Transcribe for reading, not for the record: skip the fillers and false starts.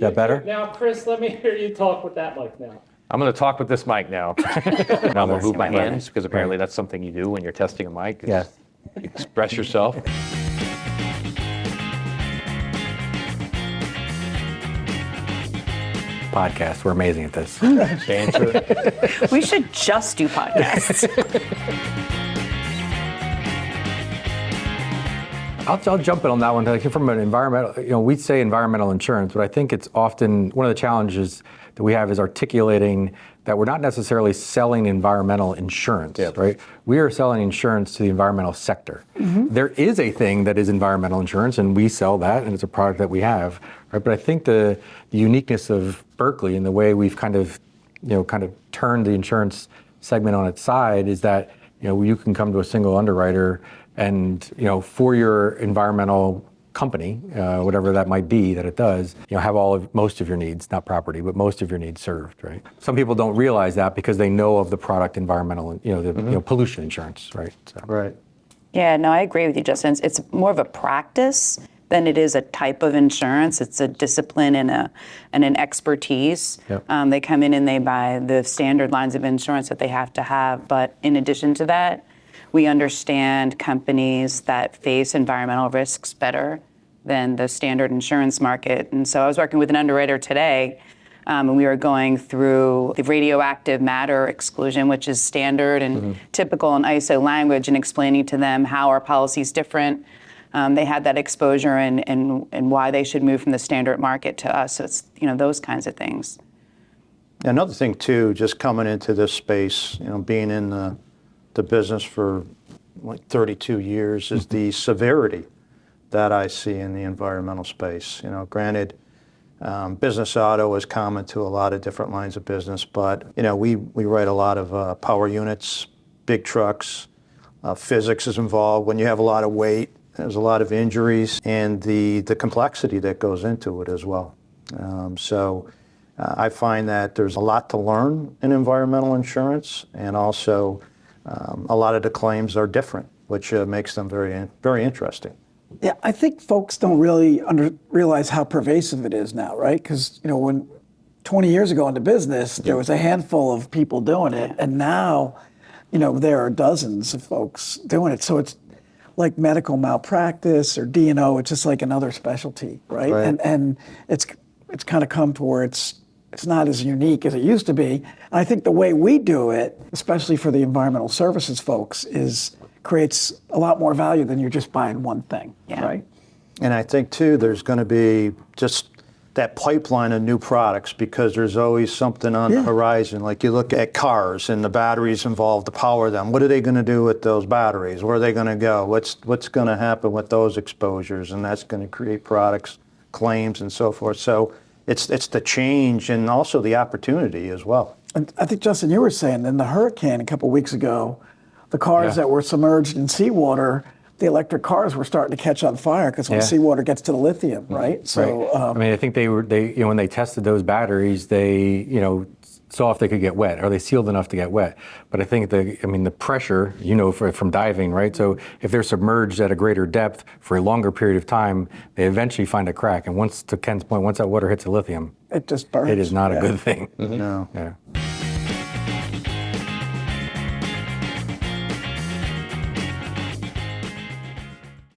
that better? Now, Chris, let me hear you talk with that mic now. I'm going to talk with this mic now. I'm going to move my hands because apparently that's something you do when you're testing a mic. Yes. Express yourself. Podcast. We're amazing at this. Banter. We should just do podcasts. I'll jump in on that one. Like from an environmental, we say environmental insurance, but I think it's often one of the challenges that we have is articulating that we're not necessarily selling environmental insurance, right? We are selling insurance to the environmental sector. Mm-hmm. There is a thing that is environmental insurance, and we sell that, and it's a product that we have, right? But I think the uniqueness of Berkeley and the way we've kind of turned the insurance segment on its side is that, you can come to a single underwriter and, for your environmental company, whatever that might be that it does, have most of your needs, not property, but most of your needs served, right? Some people don't realize that because they know of the product environmental, pollution insurance, right? So. Right. Yeah, no, I agree with you, Justin. It's more of a practice than it is a type of insurance. It's a discipline and an expertise. Yep. They come in and they buy the standard lines of insurance that they have to have. But in addition to that, we understand companies that face environmental risks better than the standard insurance market. And so I was working with an underwriter today, and we were going through the radioactive matter exclusion, which is standard and typical in ISO language, and explaining to them how our policy is different. They had that exposure and why they should move from the standard market to us. So it's, those kinds of things. Another thing too, just coming into this space, being in the business for like 32 years, is the severity that I see in the environmental space. Granted, business auto is common to a lot of different lines of business, but we write a lot of power units, big trucks, physics is involved. When you have a lot of weight, there's a lot of injuries and the complexity that goes into it as well. I find that there's a lot to learn in environmental insurance, and also a lot of the claims are different, which makes them very, very interesting. Yeah, I think folks don't really realize how pervasive it is now, right? Because, when 20 years ago in the business, there was a handful of people doing it, and now, there are dozens of folks doing it. So it's like medical malpractice or D&O, it's just like another specialty, right? And it's kind of come to where it's not as unique as it used to be. And I think the way we do it, especially for the environmental services folks, creates a lot more value than you're just buying one thing, right? And I think too, there's going to be just that pipeline of new products, because there's always something on the horizon. Like you look at cars and the batteries involved to power them. What are they going to do with those batteries? Where are they going to go? What's going to happen with those exposures? And that's going to create products, claims, and so forth. So it's the change and also the opportunity as well. And I think, Justin, you were saying in the hurricane a couple of weeks ago, the cars that were submerged in seawater, the electric cars were starting to catch on fire because when seawater gets to the lithium, right? So, I think they when they tested those batteries, they, saw if they could get wet. Are they sealed enough to get wet? But I think the pressure, from diving, right? So if they're submerged at a greater depth for a longer period of time, they eventually find a crack. And to Ken's point, once that water hits the lithium, it just burns. It is not a good thing. No. Yeah.